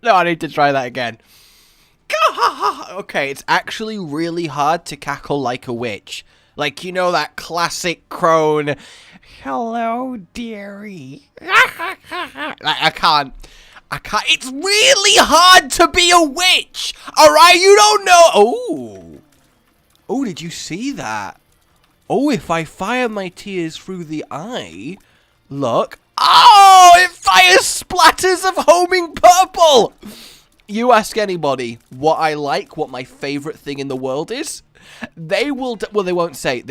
No, I need to try that again. Okay, it's actually really hard to cackle like a witch. Like, you know that classic crone, hello, dearie. I can't. It's really hard to be a witch. Alright, you don't know. Oh. Oh, did you see that? Oh, if I fire my tears through the eye, look. Oh, it fires splatters of homing purple. You ask anybody what I like, what my favorite thing in the world is, they will. Well, they won't say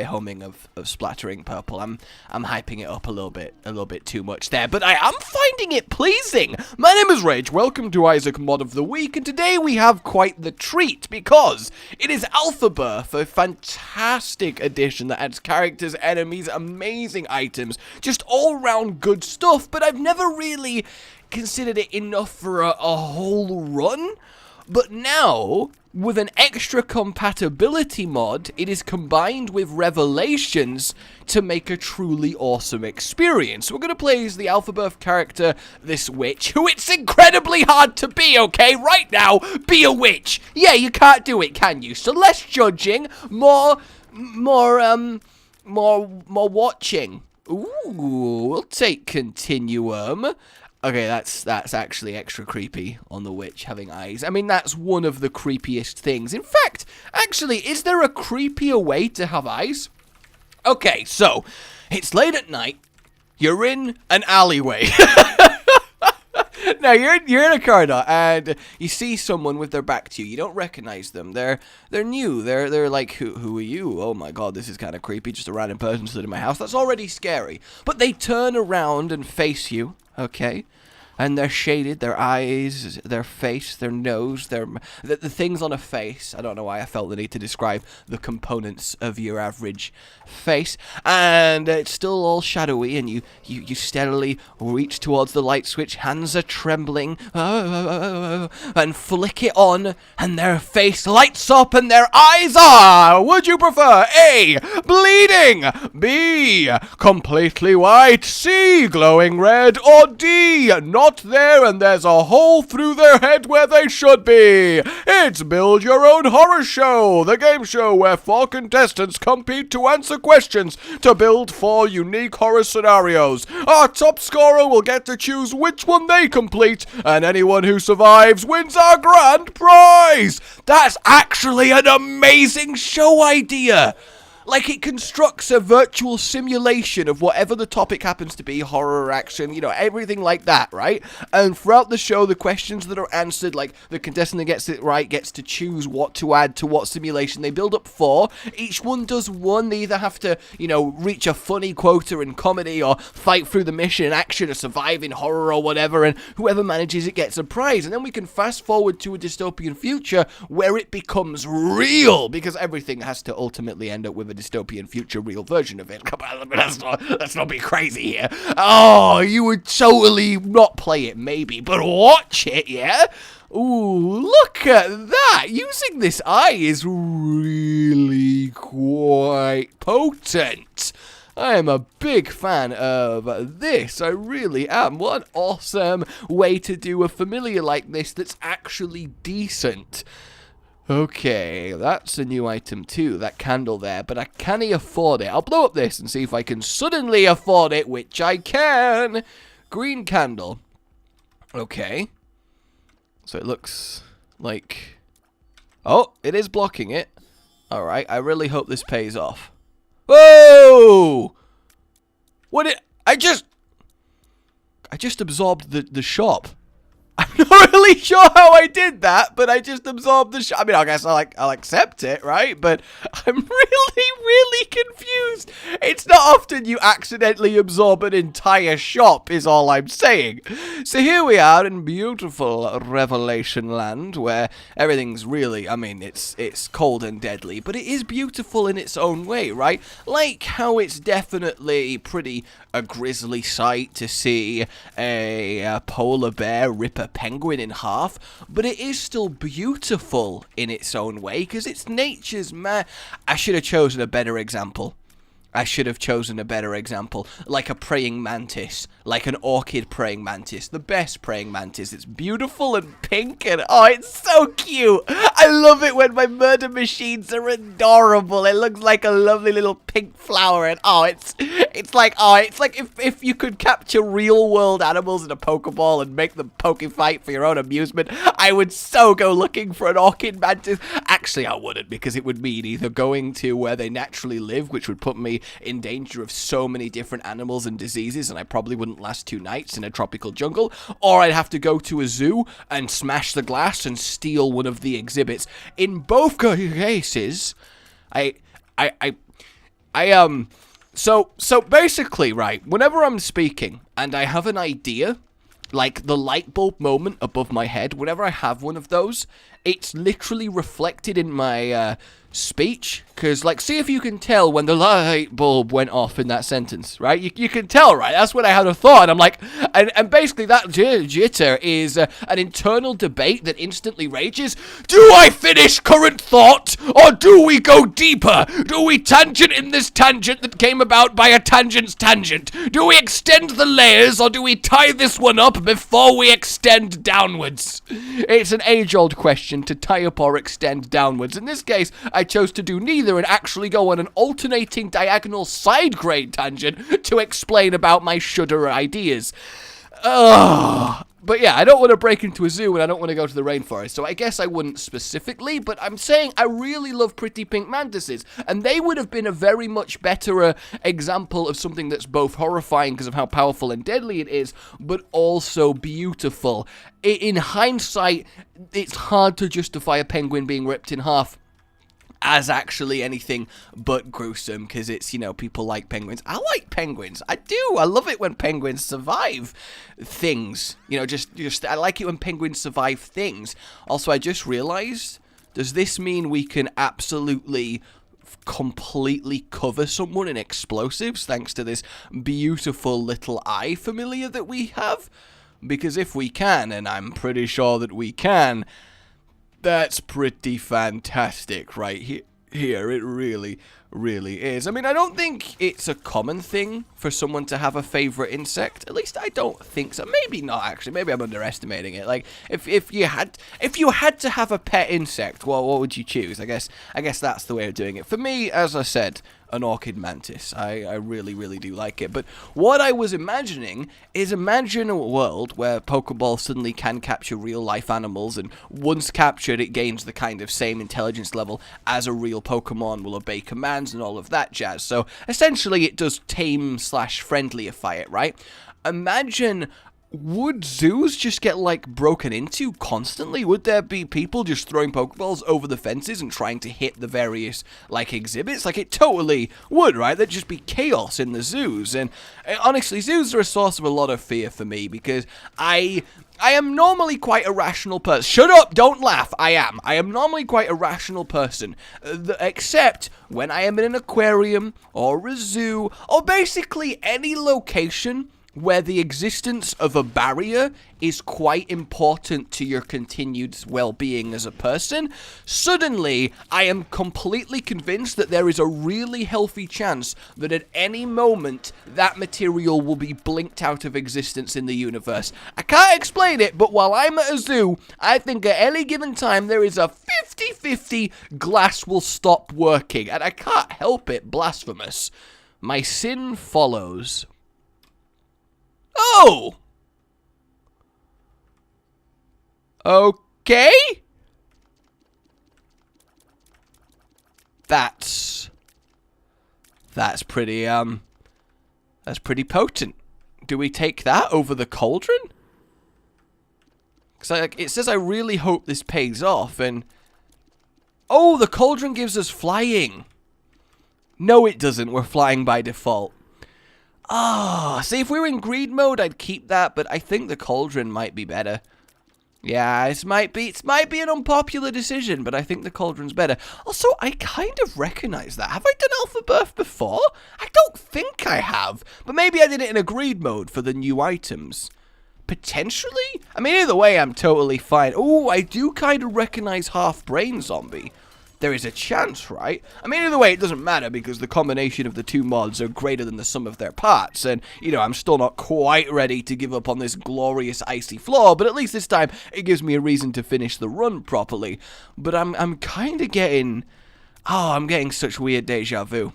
homing of splattering purple. I'm hyping it up a little bit too much there, but I am finding it pleasing. My name is Rage. Welcome to Isaac Mod of the Week, and today we have quite the treat because it is ALPHABIRTH, a fantastic edition that adds characters, enemies, amazing items, just all round good stuff. But I've never really considered it enough for a whole run. But now, with an extra compatibility mod, it is combined with Revelations to make a truly awesome experience. We're going to play as the ALPHABIRTH character, this witch, who it's incredibly hard to be, okay? Right now, be a witch. Yeah, you can't do it, can you? So less judging, more watching. Ooh, we'll take Continuum. Okay, that's actually extra creepy on the witch having eyes. I mean, that's one of the creepiest things. In fact, actually, is there a creepier way to have eyes? Okay, so, it's late at night. You're in an alleyway. Now, you're in a corridor, and you see someone with their back to you. You don't recognize them. They're new. They're like, who are you? Oh my god, this is kind of creepy. Just a random person stood in my house. That's already scary. But they turn around and face you, okay? And they're shaded, their eyes, their face, their nose, the things on a face. I don't know why I felt the need to describe the components of your average face. And it's still all shadowy, and you steadily reach towards the light switch. Hands are trembling. And flick it on, and their face lights up, and their eyes are, would you prefer A, bleeding, B, completely white, C, glowing red, or D, not there, and there's a hole through their head where they should be. It's Build Your Own Horror Show, the game show where 4 contestants compete to answer questions to build 4 unique horror scenarios. Our top scorer will get to choose which one they complete, and anyone who survives wins our grand prize. That's actually an amazing show idea. Like, it constructs a virtual simulation of whatever the topic happens to be, horror, action, you know, everything like that, right? And throughout the show, the questions that are answered, like, the contestant that gets it right gets to choose what to add to what simulation. They build up 4. Each one does one. They either have to, you know, reach a funny quota in comedy or fight through the mission in action or survive in horror or whatever, and whoever manages it gets a prize. And then we can fast forward to a dystopian future where it becomes real, because everything has to ultimately end up with a dystopian future real version of it. Come on, let's not be crazy here. Oh, you would totally not play it, maybe, but watch it, yeah? Ooh, look at that! Using this eye is really quite potent. I am a big fan of this. I really am. What an awesome way to do a familiar like this that's actually decent. Okay, that's a new item too, that candle there, but I can't afford it. I'll blow up this and see if I can suddenly afford it, which I can. Green candle. Okay. So it looks like... Oh, it is blocking it. Alright, I really hope this pays off. Whoa! What it... I just absorbed the shop. I'm not really sure how I did that, but I just absorbed the shop. I mean, I guess I'll accept it, right? But I'm really confused. It's not often you accidentally absorb an entire shop, is all I'm saying. So here we are in beautiful Revelation Land, where everything's really, I mean, it's cold and deadly, but it is beautiful in its own way, right? Like how it's definitely pretty a grisly sight to see a polar bear rip a penguin in half, but it is still beautiful in its own way because it's nature's I should have chosen a better example. I should have chosen a better example, like a praying mantis, like an orchid praying mantis, the best praying mantis. It's beautiful and pink and, oh, it's so cute. I love it when my murder machines are adorable. It looks like a lovely little pink flower and, oh, it's like if you could capture real world animals in a Pokeball and make them poke fight for your own amusement, I would so go looking for an orchid mantis. Actually, I wouldn't, because it would mean either going to where they naturally live, which would put me in danger of so many different animals and diseases, and I probably wouldn't last 2 nights in a tropical jungle, or I'd have to go to a zoo and smash the glass and steal one of the exhibits. In both cases, so basically, right, whenever I'm speaking and I have an idea, like the light bulb moment above my head, whenever I have one of those, it's literally reflected in my speech. Because, like, see if you can tell when the light bulb went off in that sentence, right? You can tell, right? That's when I had a thought. I'm like, and basically that jitter is an internal debate that instantly rages. Do I finish current thought, or do we go deeper? Do we tangent in this tangent that came about by a tangent's tangent? Do we extend the layers, or do we tie this one up before we extend downwards? It's an age-old question to tie up or extend downwards. In this case, I chose to do neither and actually go on an alternating diagonal side grade tangent to explain about my shudder ideas. But yeah, I don't want to break into a zoo and I don't want to go to the rainforest, so I guess I wouldn't specifically, but I'm saying I really love pretty pink mantises, and they would have been a very much better example of something that's both horrifying because of how powerful and deadly it is, but also beautiful. In hindsight, it's hard to justify a penguin being ripped in half as actually anything but gruesome, because it's, you know, people like penguins. I like penguins. I do. I love it when penguins survive things. You know, just I like it when penguins survive things. Also, I just realized, does this mean we can absolutely completely cover someone in explosives thanks to this beautiful little eye familiar that we have? Because if we can, and I'm pretty sure that we can, that's pretty fantastic right here. It really, really is. I mean, I don't think it's a common thing for someone to have a favorite insect. At least I don't think so. Maybe not, actually. Maybe I'm underestimating it. Like, if you had to have a pet insect, well, what would you choose? I guess that's the way of doing it. For me, as I said, an orchid mantis. I really, really do like it. But what I was imagining is, imagine a world where Pokeballs suddenly can capture real-life animals, and once captured, it gains the kind of same intelligence level as a real Pokemon, will obey commands and all of that jazz. So, essentially, it does tame/friendlyify it, right? Imagine, would zoos just get, like, broken into constantly? Would there be people just throwing Pokeballs over the fences and trying to hit the various, like, exhibits? Like, it totally would, right? There'd just be chaos in the zoos. And honestly, zoos are a source of a lot of fear for me, because I am normally quite a rational person. Shut up! Don't laugh! I am normally quite a rational person. Except when I am in an aquarium, or a zoo, or basically any location where the existence of a barrier is quite important to your continued well-being as a person. Suddenly, I am completely convinced that there is a really healthy chance that at any moment, that material will be blinked out of existence in the universe. I can't explain it, but while I'm at a zoo, I think at any given time, there is a 50-50 glass will stop working, and I can't help it, blasphemous. My sin follows. Oh! Okay? That's pretty, that's pretty potent. Do we take that over the cauldron? Because, like, it says I really hope this pays off, and... Oh, the cauldron gives us flying. No, it doesn't. We're flying by default. See, if we were in greed mode, I'd keep that, but I think the cauldron might be better. Yeah, it might be an unpopular decision, but I think the cauldron's better. Also, I kind of recognize that. Have I done ALPHABIRTH before? I don't think I have, but maybe I did it in a greed mode for the new items. Potentially? I mean, either way, I'm totally fine. Oh, I do kind of recognize Half Brain Zombie. there is a chance, right? I mean, either way, it doesn't matter because the combination of the two mods are greater than the sum of their parts. And, you know, I'm still not quite ready to give up on this glorious icy floor, but at least this time it gives me a reason to finish the run properly. But I'm kind of getting... Oh, I'm getting such weird deja vu.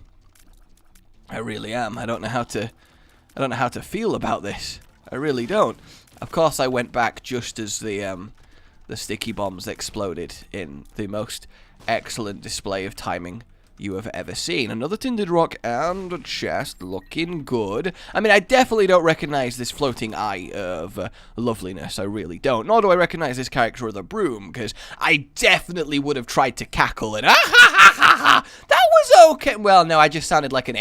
I really am. I don't know how to feel about this. I really don't. Of course, I went back just as the sticky bombs exploded in the most excellent display of timing you have ever seen. Another tinted rock and a chest, looking good. I mean, I definitely don't recognize this floating eye of loveliness. I really don't. Nor do I recognize this character of the broom, because I definitely would have tried to cackle and that was okay. Well, no, I just sounded like an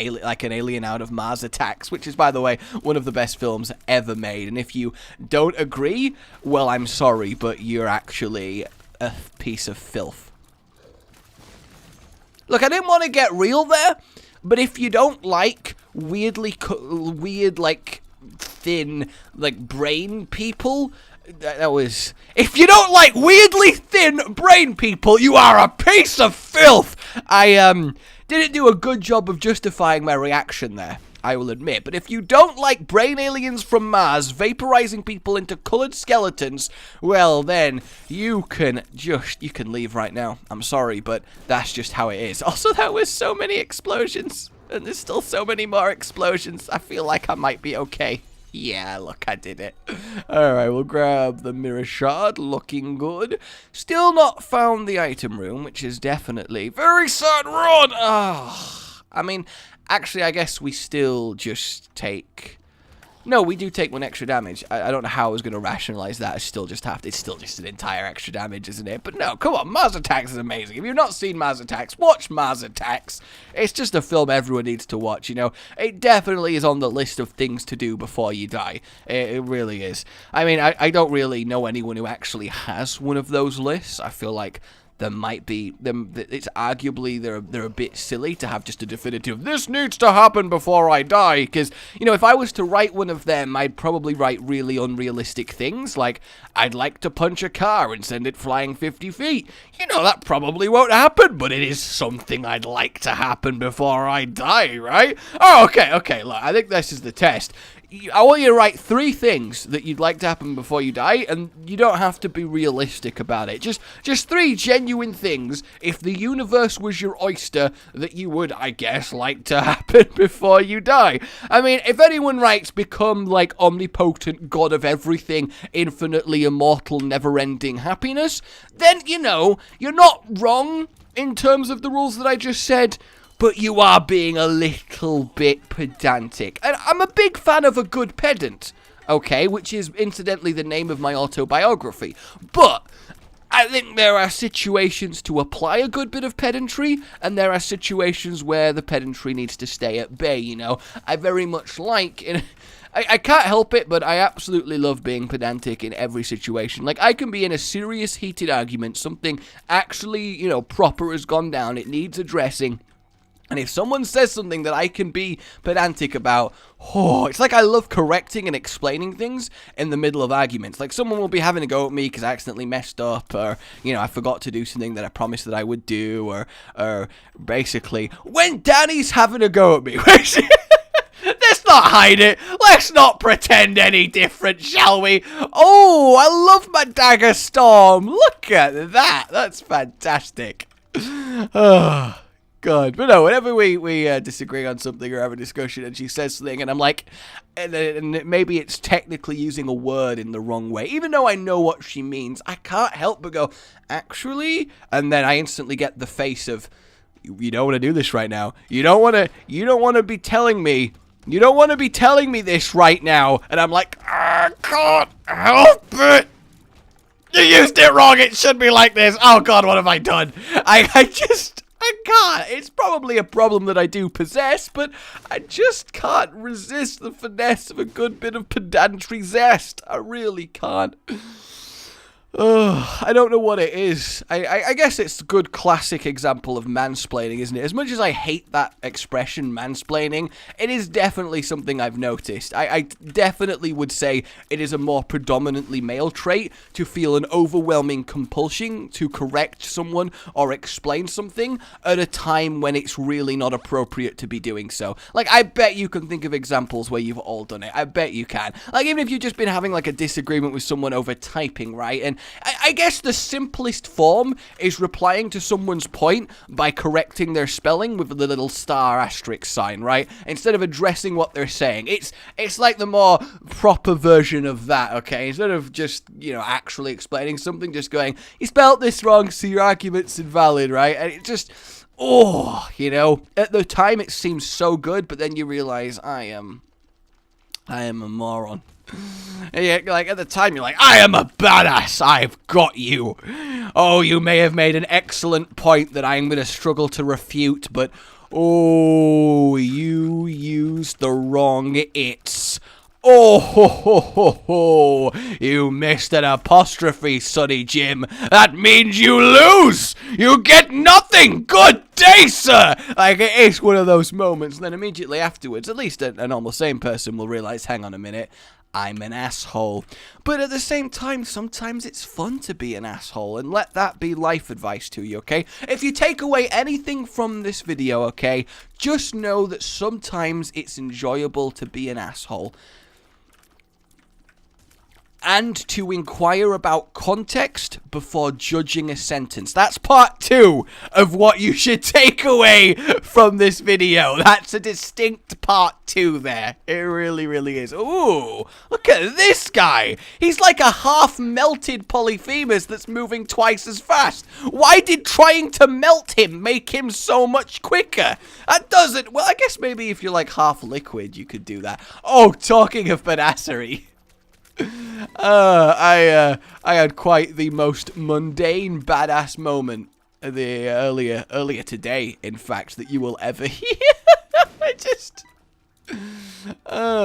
alien out of Mars Attacks, which is, by the way, one of the best films ever made. And if you don't agree, well, I'm sorry, but you're actually a piece of filth. Look, I didn't want to get real there, but if you don't like weird, like, thin, like, brain people, that was... If you don't like weirdly thin brain people, you are a piece of filth! I, didn't do a good job of justifying my reaction there, I will admit. But if you don't like brain aliens from Mars vaporizing people into colored skeletons, well then, you can leave right now. I'm sorry, but that's just how it is. Also, there was so many explosions, and there's still so many more explosions. I feel like I might be okay. Yeah, look, I did it. Alright, we'll grab the mirror shard, looking good. Still not found the item room, which is definitely very sad run. I mean, actually, I guess we still just take... No, we do take 1 extra damage. I don't know how I was going to rationalize that. It's still just an entire extra damage, isn't it? But no, come on, Mars Attacks is amazing. If you've not seen Mars Attacks, watch Mars Attacks. It's just a film everyone needs to watch, you know. It definitely is on the list of things to do before you die. It really is. I mean, I don't really know anyone who actually has one of those lists. I feel like... there might be them. It's arguably they're a bit silly to have just a definitive. This needs to happen before I die, because you know if I was to write one of them, I'd probably write really unrealistic things like I'd like to punch a car and send it flying 50 feet. You know that probably won't happen, but it is something I'd like to happen before I die, right? Oh, okay. Look, I think this is the test. I want you to write 3 things that you'd like to happen before you die, and you don't have to be realistic about it. Just 3 genuine things, if the universe was your oyster, that you would, I guess, like to happen before you die. I mean, if anyone writes, become, like, omnipotent god of everything, infinitely immortal, never-ending happiness, then, you know, you're not wrong in terms of the rules that I just said, but you are being a little bit pedantic. And I'm a big fan of a good pedant, okay, which is incidentally the name of my autobiography. But I think there are situations to apply a good bit of pedantry, and there are situations where the pedantry needs to stay at bay, you know. I very much like... I can't help it, but I absolutely love being pedantic in every situation. Like, I can be in a serious, heated argument, something actually, you know, proper has gone down, it needs addressing. And if someone says something that I can be pedantic about, it's like I love correcting and explaining things in the middle of arguments. Like, someone will be having a go at me because I accidentally messed up, or, you know, I forgot to do something that I promised that I would do, or basically, when Danny's having a go at me, let's not hide it. Let's not pretend any different, shall we? Oh, I love my dagger storm. Look at that. That's fantastic. Oh. God, but no, whenever we disagree on something or have a discussion and she says something and I'm like, and maybe it's technically using a word in the wrong way, even though I know what she means, I can't help but go, actually, and then I instantly get the face of, you don't want to do this right now. You don't want to be telling me this right now. And I'm like, I can't help it. You used it wrong. It should be like this. Oh God, what have I done? I can't. It's probably a problem that I do possess, but I just can't resist the finesse of a good bit of pedantry zest. I really can't. I don't know what it is. I guess it's a good classic example of mansplaining, isn't it? As much as I hate that expression, mansplaining, it is definitely something I've noticed. I definitely would say it is a more predominantly male trait to feel an overwhelming compulsion to correct someone or explain something at a time when it's really not appropriate to be doing so. Like, I bet you can think of examples where you've all done it. I bet you can. Like, even if you've just been having, like, a disagreement with someone over typing, right? And I guess the simplest form is replying to someone's point by correcting their spelling with the little star asterisk sign, right? Instead of addressing what they're saying. It's like the more proper version of that, okay? Instead of just, you know, actually explaining something, just going, you spelled this wrong, so your argument's invalid, right? And it just, oh, you know, at the time it seems so good, but then you realize I am a moron. And yeah, like, at the time, you're like, I am a badass, I've got you. Oh, you may have made an excellent point that I'm going to struggle to refute, but, oh, you used the wrong it's. Oh, ho, ho, ho, ho. You missed an apostrophe, Sonny Jim. That means you lose. You get nothing. Good day, sir. Like, it is one of those moments. And then immediately afterwards, at least a normal sane person will realize, hang on a minute, I'm an asshole. But at the same time, sometimes it's fun to be an asshole, and let that be life advice to you, okay? If you take away anything from this video, okay, just know that sometimes it's enjoyable to be an asshole. And to inquire about context before judging a sentence. That's part 2 of what you should take away from this video. That's a distinct part 2 there. It really, really is. Ooh, look at this guy. He's like a half-melted Polyphemus that's moving twice as fast. Why did trying to melt him make him so much quicker? That doesn't... Well, I guess maybe if you're like half liquid, you could do that. Oh, talking of badassery. I had quite the most mundane badass moment earlier today, in fact, that you will ever hear. I just...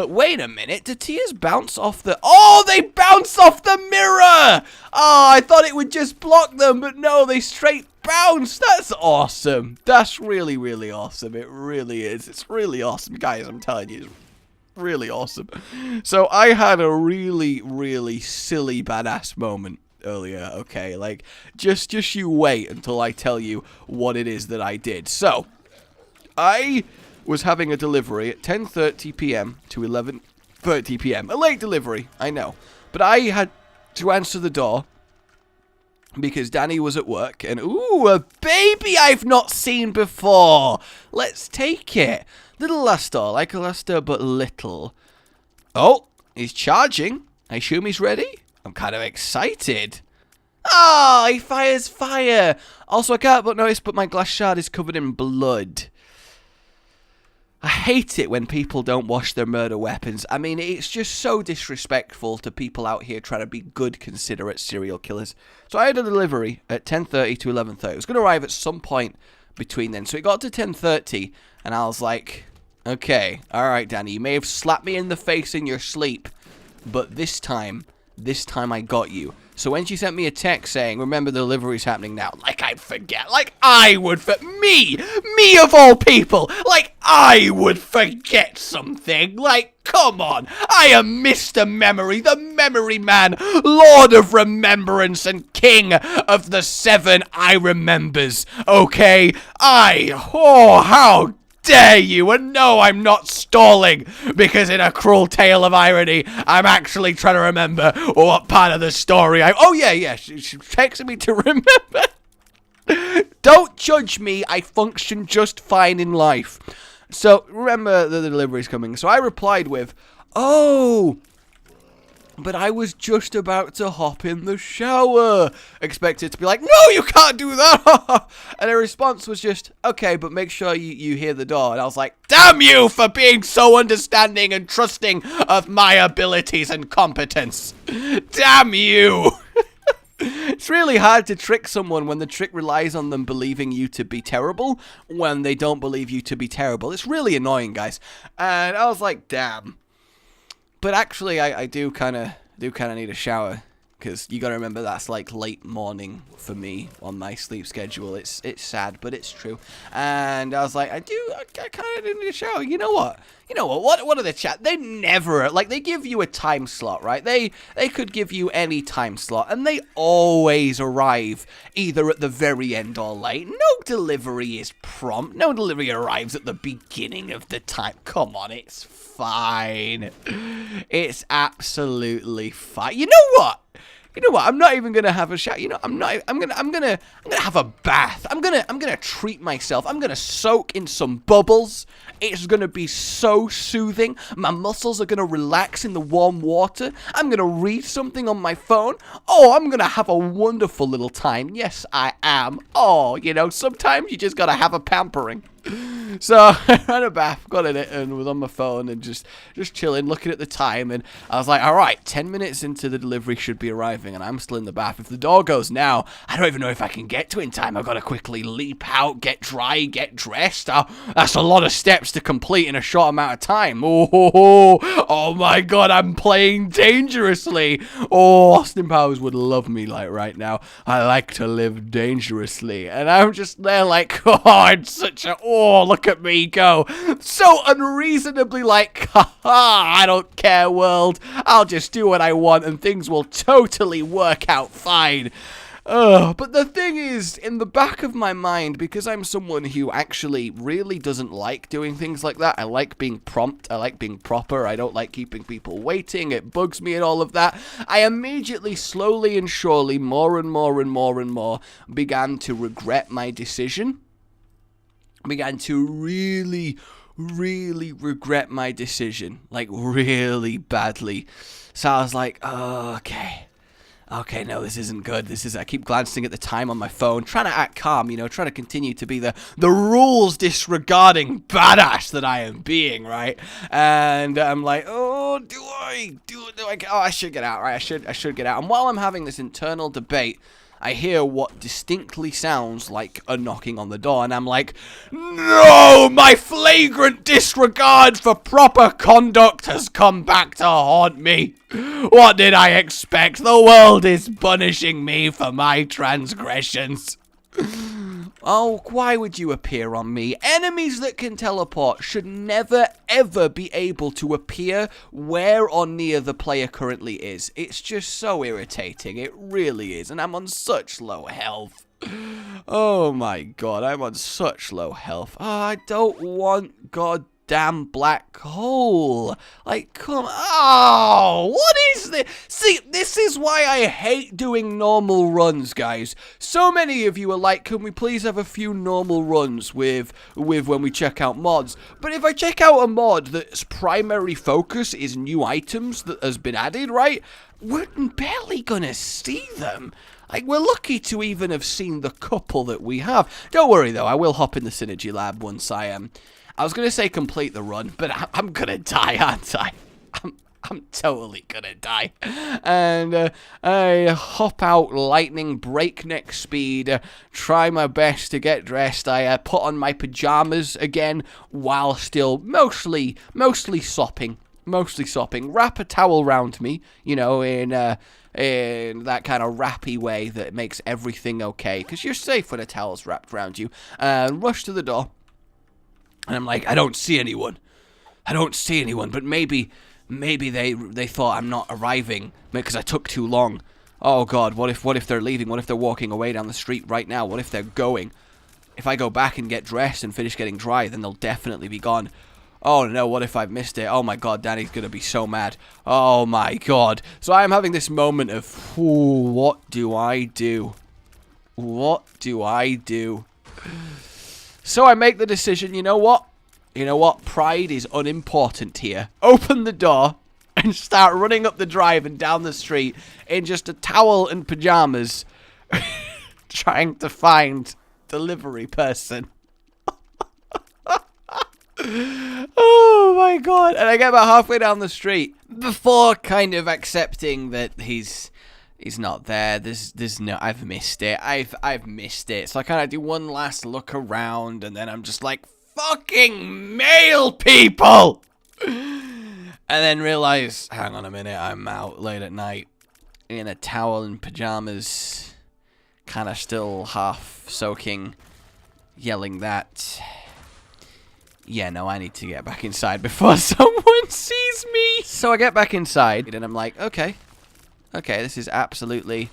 wait a minute, do tears bounce off the... Oh, they bounce off the mirror! Oh, I thought it would just block them, but no, they straight bounce. That's awesome. That's really, really awesome. It really is. It's really awesome, guys, I'm telling you. Really awesome. So I had a really, really silly badass moment earlier, okay? Like, just you wait until I tell you what it is that I did. So, I was having a delivery at 10:30 p.m. to 11:30 p.m. A late delivery, I know. But I had to answer the door because Danny was at work, and ooh, a baby I've not seen before. Let's take it. Little Lastor, like a Lastor, but little. Oh, he's charging. I assume he's ready. I'm kind of excited. Oh, he fires fire. Also, I can't but notice, but my glass shard is covered in blood. I hate it when people don't wash their murder weapons. I mean, it's just so disrespectful to people out here trying to be good, considerate serial killers. So I had a delivery at 10:30 to 11:30. It was going to arrive at some point between then. So it got to 10:30, and I was like, okay, alright, Danny, you may have slapped me in the face in your sleep, but this time I got you. So when she sent me a text saying, remember the delivery's happening now, like I'd forget, like I would me of all people, like I would forget something, like come on, I am Mr. Memory, the memory man, Lord of Remembrance and King of the 7 I remembers, okay, oh how dare you, and no, I'm not stalling, because in a cruel tale of irony, I'm actually trying to remember what part of the story oh yeah, she texted me to remember. Don't judge me, I function just fine in life. So, remember the delivery's coming, so I replied with, oh, but I was just about to hop in the shower. Expected to be like, no, you can't do that. And her response was just, okay, but make sure you hear the door. And I was like, damn you for being so understanding and trusting of my abilities and competence. Damn you. It's really hard to trick someone when the trick relies on them believing you to be terrible when they don't believe you to be terrible. It's really annoying, guys. And I was like, damn. But actually, I do kind of need a shower. because you gotta remember that's like late morning for me on my sleep schedule. It's sad, but it's true. And I was like, I kind of need a shower. You know what? What are the chat? They never, like, they give you a time slot, right? They could give you any time slot, and they always arrive either at the very end or late. No delivery is prompt. No delivery arrives at the beginning of the time. Come on, it's fine. It's absolutely fine. You know what? I'm not even gonna have a shower. I'm gonna have a bath. I'm gonna treat myself. I'm gonna soak in some bubbles. It's gonna be so soothing. My muscles are gonna relax in the warm water. I'm gonna read something on my phone. Oh, I'm gonna have a wonderful little time. Yes, I am. Oh, sometimes you just gotta have a pampering. So I had a bath, got in it, and was on my phone and just chilling, looking at the time, and I was like, all right, 10 minutes into the delivery should be arriving, and I'm still in the bath. If the door goes now, I don't even know if I can get to it in time. I've got to quickly leap out, get dry, get dressed. That's a lot of steps to complete in a short amount of time. Oh my god, I'm playing dangerously. Oh, Austin Powers would love me like right now. I like to live dangerously, and I'm just there like, oh, I'm such a, oh, look at me go. So unreasonably like, haha, I don't care, world. I'll just do what I want and things will totally work out fine. But the thing is, in the back of my mind, because I'm someone who actually really doesn't like doing things like that, I like being prompt, I like being proper, I don't like keeping people waiting, it bugs me and all of that, I immediately, slowly and surely, more and more, began to regret my decision. Began to really regret my decision, like really badly. So I was like, oh, okay, no, this isn't good. I keep glancing at the time on my phone, trying to act calm, trying to continue to be the rules disregarding badass that I am being, right? And I'm like, oh, I should get out, right? I should get out. And while I'm having this internal debate, I hear what distinctly sounds like a knocking on the door, and I'm like, no, my flagrant disregard for proper conduct has come back to haunt me. What did I expect? The world is punishing me for my transgressions. Oh, why would you appear on me? Enemies that can teleport should never, ever be able to appear where or near the player currently is. It's just so irritating. It really is. And I'm on such low health. Oh my god, I'm on such low health. Oh, I don't want goddamn black hole. Like, come on. Oh, what is this? See, this is why I hate doing normal runs, guys. So many of you are like, can we please have a few normal runs with when we check out mods? But if I check out a mod that's primary focus is new items that has been added, right? We're barely gonna see them. Like, we're lucky to even have seen the couple that we have. Don't worry, though. I will hop in the Synergy Lab once I was going to say complete the run, but I'm going to die, aren't I? I'm totally going to die. And I hop out lightning breakneck speed, try my best to get dressed. I put on my pajamas again while still mostly sopping. Wrap a towel around me, in that kind of wrappy way that makes everything okay, because you're safe when a towel's wrapped around you, and rush to the door, and I'm like, I don't see anyone, but maybe they thought I'm not arriving, because I took too long. Oh god, what if they're leaving, what if they're walking away down the street right now, what if they're going? If I go back and get dressed and finish getting dry, then they'll definitely be gone. Oh no, what if I've missed it? Oh my god, Danny's gonna be so mad. Oh my god. So I am having this moment of, what do I do? What do I do? So I make the decision, you know what? Pride is unimportant here. Open the door and start running up the drive and down the street in just a towel and pajamas, trying to find delivery person. Oh my god. And I get about halfway down the street before kind of accepting that he's not there. There's no, I've missed it. I've missed it. So I kind of do one last look around, and then I'm just like, fucking male people. And then realize, hang on a minute, I'm out late at night. in a towel and pajamas, kind of still half soaking, yelling that. Yeah, no, I need to get back inside before someone sees me. So I get back inside, and I'm like, okay, this is absolutely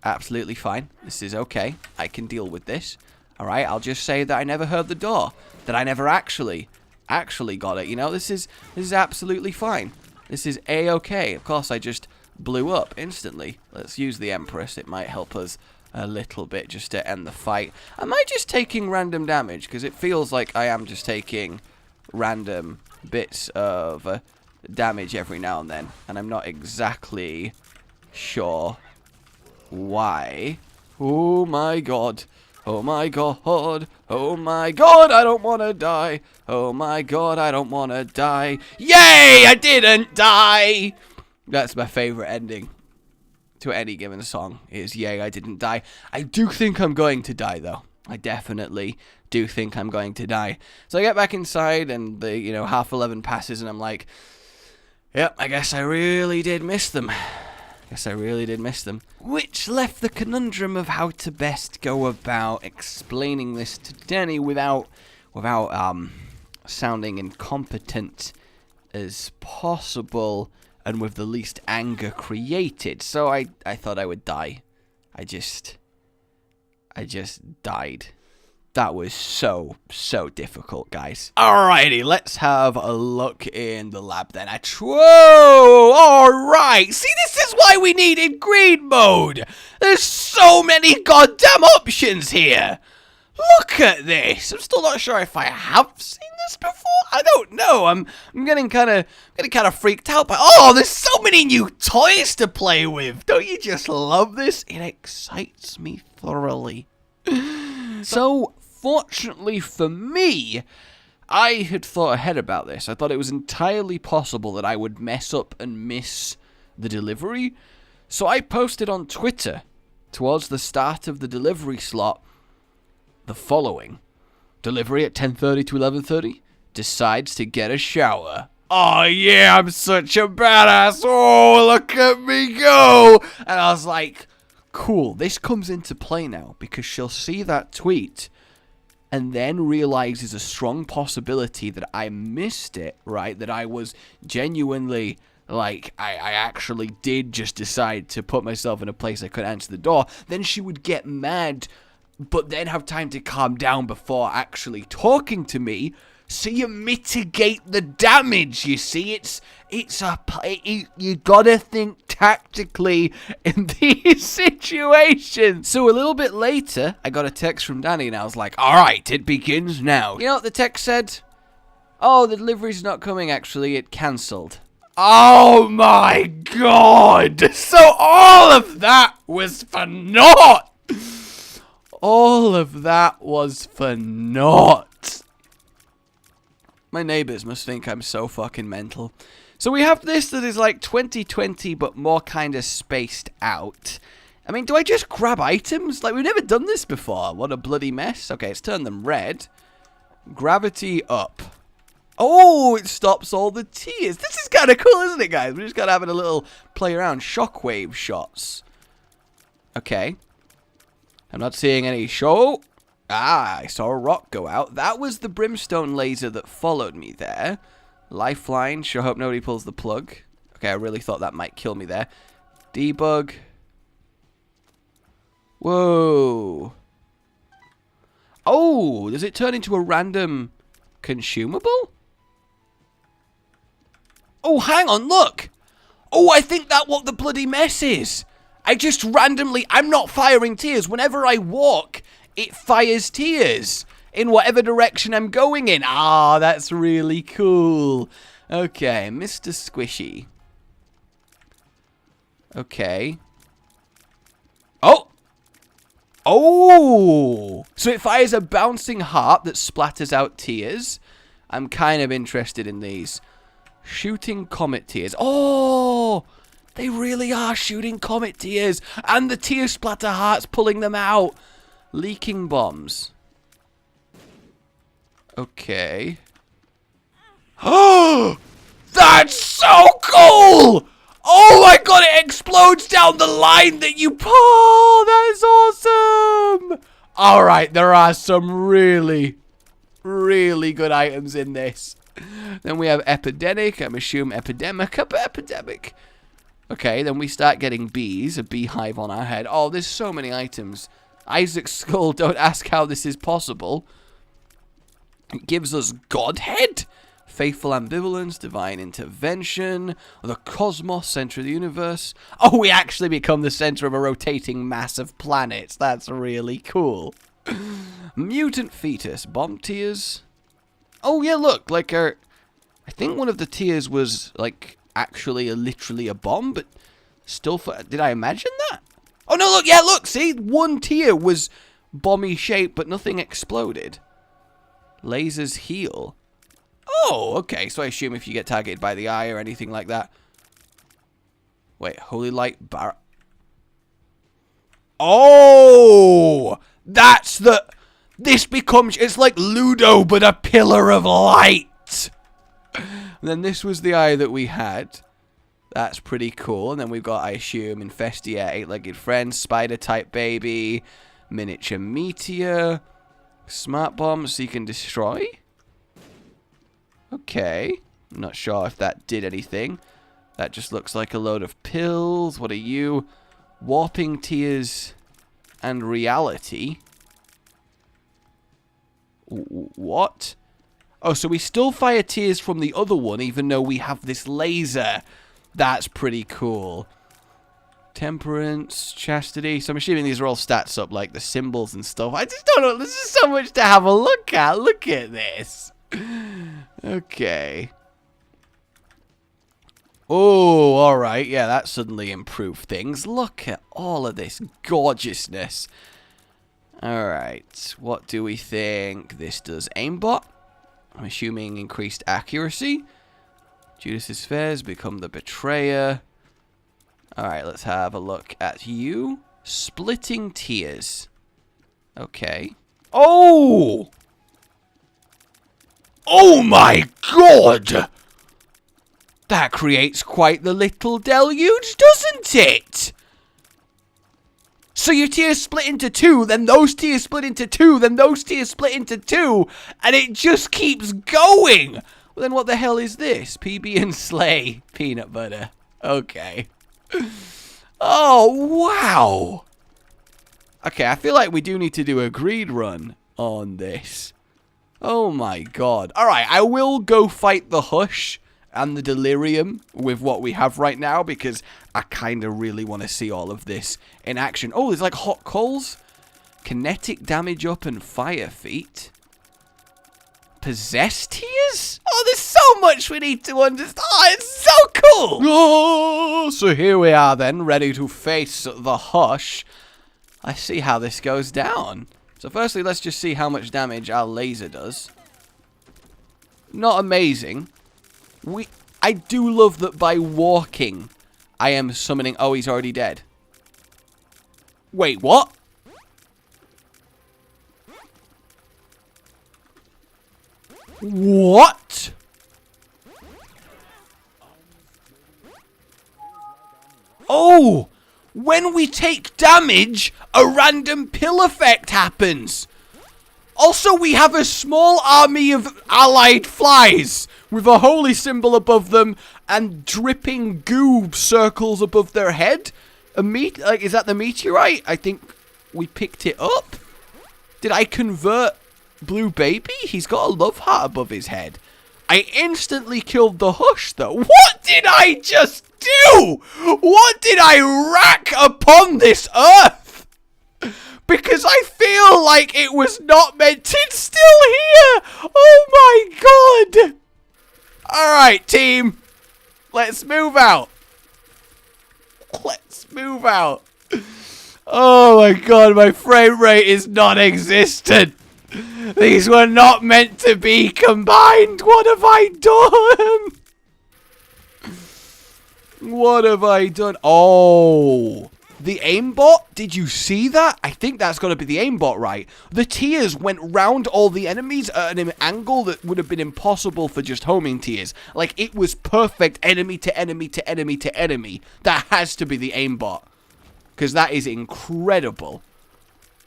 fine. This is okay. I can deal with this. All right, I'll just say that I never heard the door, that I never actually got it. You know, this is absolutely fine. This is a-okay. Of course, I just blew up instantly. Let's use the Empress. It might help us a little bit just to end the fight. Am I just taking random damage? Because it feels like I am just taking random bits of damage every now and then, and I'm not exactly sure why. Oh my god. Oh my god. Oh my god, I don't want to die. Oh my god, I don't want to die. Yay, I didn't die. That's my favorite ending to any given song, is yay, I didn't die. I do think I'm going to die, though. I definitely do think I'm going to die. So I get back inside, and the, 11:30 passes, and I'm like, yep, I guess I really did miss them. Which left the conundrum of how to best go about explaining this to Denny without sounding incompetent as possible, and with the least anger created. So I thought I would die. I just died. That was so difficult, guys. Alrighty, let's have a look in the lab then. Whoa! Alright! See, this is why we needed green mode! There's so many goddamn options here! Look at this! I'm still not sure if I have seen this before. I don't know. I'm getting kind of freaked out by. Oh, there's so many new toys to play with. Don't you just love this? It excites me thoroughly. So, fortunately for me, I had thought ahead about this. I thought it was entirely possible that I would mess up and miss the delivery. So I posted on Twitter towards the start of the delivery slot the following. Delivery at 10:30 to 11:30. Decides to get a shower. Oh yeah, I'm such a badass. Oh, look at me go. And I was like, cool, this comes into play now, because she'll see that tweet and then realize there's a strong possibility that I missed it, right? That I was genuinely, like, I actually did just decide to put myself in a place I couldn't answer the door. Then she would get mad, but then have time to calm down before actually talking to me. So you mitigate the damage, you see? You gotta think tactically in these situations. So a little bit later, I got a text from Danny, and I was like, alright, it begins now. You know what the text said? Oh, the delivery's not coming, actually, it cancelled. Oh my god! So all of that was for naught! All of that was for naught. My neighbors must think I'm so fucking mental. So we have this that is like 2020, but more kind of spaced out. I mean, do I just grab items? Like, we've never done this before. What a bloody mess. Okay, let's turn them red. Gravity up. Oh, it stops all the tears. This is kind of cool, isn't it, guys? We're just kind of having a little play around. Shockwave shots. Okay. I'm not seeing any show. Ah, I saw a rock go out. That was the brimstone laser that followed me there. Lifeline. Sure hope nobody pulls the plug. Okay, I really thought that might kill me there. Debug. Whoa. Oh, does it turn into a random consumable? Oh, hang on, look. Oh, I think that's what the bloody mess is. I just randomly, I'm not firing tears. Whenever I walk, it fires tears in whatever direction I'm going in. Ah, that's really cool. Okay, Mr. Squishy. Okay. Oh! Oh! So it fires a bouncing heart that splatters out tears. I'm kind of interested in these. Shooting comet tears. Oh! They really are shooting comet tears. And the tear splatter hearts pulling them out. Leaking bombs. Okay. Oh! That's so cool! Oh my god, it explodes down the line that you... Oh, that's awesome! Alright, there are some really good items in this. Then we have epidemic. I'm assuming epidemic. Epidemic. Okay, then we start getting bees. A beehive on our head. Oh, there's so many items. Isaac's skull, don't ask how this is possible. It gives us Godhead. Faithful ambivalence, divine intervention, the cosmos, center of the universe. Oh, we actually become the center of a rotating mass of planets. That's really cool. Mutant fetus, bomb tears. Oh yeah, look, like I think one of the tears was like actually literally a bomb, but still. Did I imagine that? Oh no, look, yeah, look, see, one tear was bomby shaped, but nothing exploded. Lasers heal. Oh, okay, so I assume if you get targeted by the eye or anything like that. Wait, holy light bar... Oh! That's the... This becomes... It's like Ludo, but a pillar of light! And then this was the eye that we had. That's pretty cool. And then we've got, I assume, Infestia, eight-legged friend, spider-type baby, miniature meteor, smart bomb, seek and destroy. Okay, I'm not sure if that did anything. That just looks like a load of pills. What are you? Warping tears and reality. What? Oh, so we still fire tears from the other one, even though we have this laser. That's pretty cool. Temperance, chastity. So I'm assuming these are all stats up, like the symbols and stuff. I just don't know. There's just so much to have a look at. Look at this. Okay. Oh, alright. Yeah, that suddenly improved things. Look at all of this gorgeousness. Alright. What do we think this does? Aimbot? I'm assuming increased accuracy. Judas's Fairs become the betrayer. Alright, let's have a look at you. Splitting tears. Okay. Oh! Oh my god! That creates quite the little deluge, doesn't it? So your tears split into two, then those tears split into two, then those tears split into two, and it just keeps going! Well, then what the hell is this? PB and Slay peanut butter. Okay. Oh, wow! Okay, I feel like we do need to do a greed run on this. Oh my god. Alright, I will go fight the Hush and the Delirium with what we have right now, because I kind of really want to see all of this in action. Oh, there's like hot coals. Kinetic damage up and fire feet. Possessed tears? Oh, there's so much we need to understand. Oh, it's so cool. Oh, so here we are then, ready to face the Hush. Let's see how this goes down. So firstly, let's just see how much damage our laser does. Not amazing. I do love that by walking, I am summoning... Oh, he's already dead. Wait, what? What? Oh! When we take damage, a random pill effect happens. Also, we have a small army of allied flies with a holy symbol above them and dripping goo circles above their head. Like, is that the meteorite? I think we picked it up. Did I convert Blue Baby? He's got a love heart above his head. I instantly killed the Hush, though. What did I just do? What did I rack upon this earth? Because I feel like it was not meant to. It's still here. Oh my god. Alright, team. Let's move out. Let's move out. Oh my god, my frame rate is non-existent. These were not meant to be combined. What have I done? What have I done? Oh. The aimbot, did you see that? I think that's got to be the aimbot, right? The tears went round all the enemies at an angle that would have been impossible for just homing tears. Like, it was perfect enemy to enemy to enemy to enemy. That has to be the aimbot. Because that is incredible.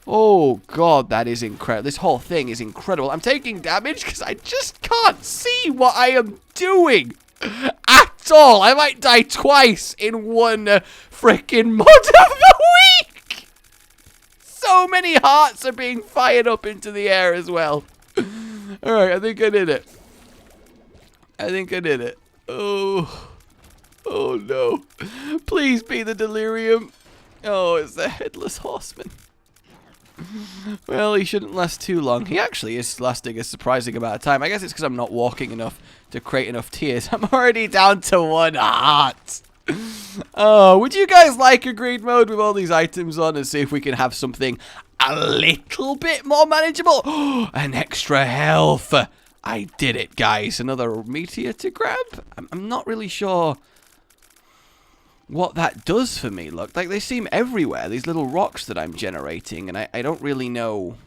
Oh, God, that is incredible. This whole thing is incredible. I'm taking damage because I just can't see what I am doing at all. I might die twice in one freaking mod of the week. So many hearts are being fired up into the air as well. Alright, I think I did it. I think I did it. Oh. Oh, no. Please be the Delirium. Oh, it's the Headless Horseman. Well, he shouldn't last too long. He actually is lasting a surprising amount of time. I guess it's because I'm not walking enough to create enough tears. I'm already down to 1 heart. Oh, would you guys like a green mode with all these items on and see if we can have something a little bit more manageable? An extra health. I did it, guys. Another meteor to grab. I'm not really sure what that does for me. Look, like they seem everywhere, these little rocks that I'm generating, and I don't really know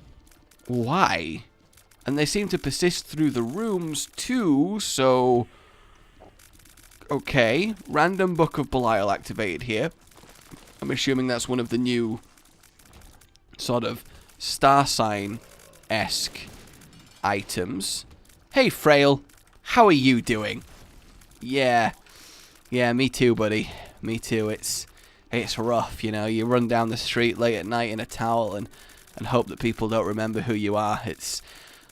why. And they seem to persist through the rooms too, so okay. Random Book of Belial activated here. I'm assuming that's one of the new sort of star sign-esque items. Hey Frail, how are you doing? Yeah, me too, buddy. Me too. It's rough, you know. You run down the street late at night in a towel and hope that people don't remember who you are. It's,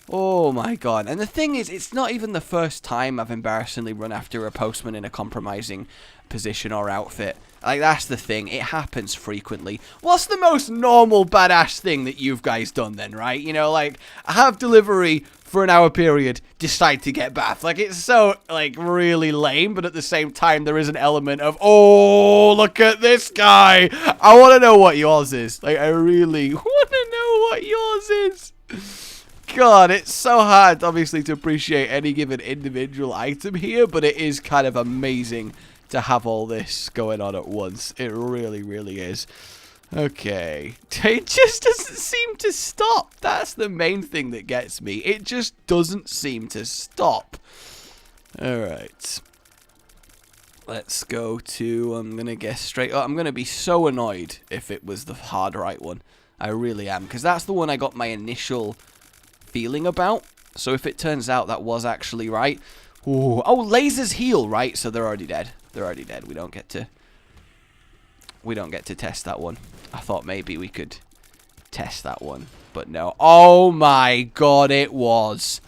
oh my god. And the thing is, it's not even the first time I've embarrassingly run after a postman in a compromising position or outfit. Like, that's the thing. It happens frequently. What's the most normal badass thing that you've guys done then, right? You know, like, I have delivery for an hour period, decide to get bath. Like, it's so, like, really lame, but at the same time, there is an element of, oh, look at this guy. I want to know what yours is. Like, I really want to know what yours is. God, it's so hard, obviously, to appreciate any given individual item here, but it is kind of amazing to have all this going on at once. It really, really is. Okay. It just doesn't seem to stop. That's the main thing that gets me. It just doesn't seem to stop. Alright. Let's go to, I'm going to guess straight up. I'm going to be so annoyed if it was the hard right one. I really am. Because that's the one I got my initial feeling about. So if it turns out that was actually right. Ooh. Oh, lasers heal, right? So they're already dead. They're already dead. We don't get to test that one. I thought maybe we could test that one, but no. Oh my god, it was.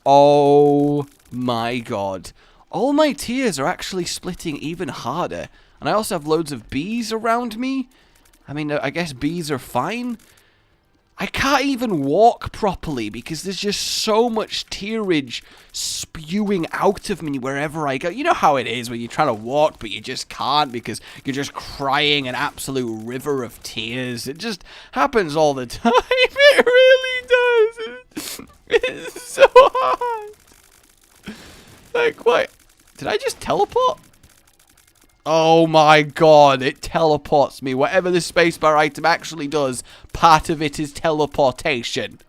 Oh my god. All my tears are actually splitting even harder. And I also have loads of bees around me. I mean, I guess bees are fine. I can't even walk properly because there's just so much tearage spewing out of me wherever I go. You know how it is when you're trying to walk but you just can't because you're just crying an absolute river of tears. It just happens all the time. It really does. It's so hard. Like, what? Did I just teleport? Oh my god, it teleports me. Whatever this spacebar item actually does, part of it is teleportation.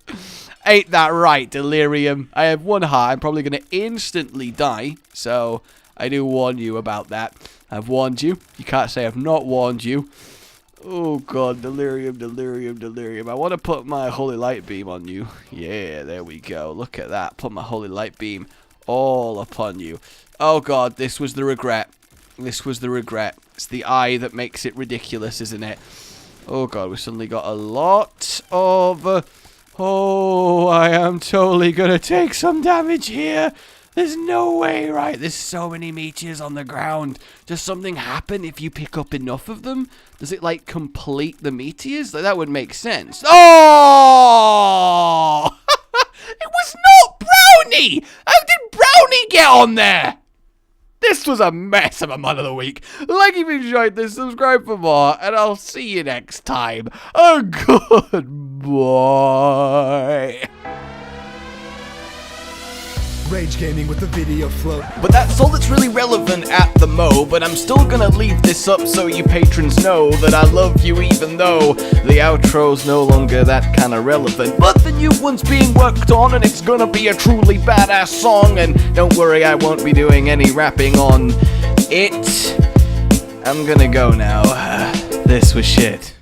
Ain't that right, Delirium? I have 1 heart. I'm probably going to instantly die, so I do warn you about that. I've warned you. You can't say I've not warned you. Oh god, Delirium, Delirium, Delirium. I want to put my Holy Light Beam on you. Yeah, there we go. Look at that. Put my Holy Light Beam all upon you. Oh god, this was the regret. This was the regret. It's the eye that makes it ridiculous, isn't it? Oh god, we suddenly got a lot of... oh, I am totally gonna take some damage here. There's no way, right? There's so many meteors on the ground. Does something happen if you pick up enough of them? Does it, like, complete the meteors? Like, that would make sense. Oh! It was not Brownie! How did Brownie get on there? This was a mess of a mod of the week. Like if you enjoyed this, subscribe for more, and I'll see you next time. Oh, goodbye. Rage Gaming with the video flow. But that's all that's really relevant at the mo. But I'm still gonna leave this up so you patrons know that I love you, even though the outro's no longer that kind of relevant. But the new one's being worked on, and it's gonna be a truly badass song. And don't worry, I won't be doing any rapping on it. I'm gonna go now. This was shit.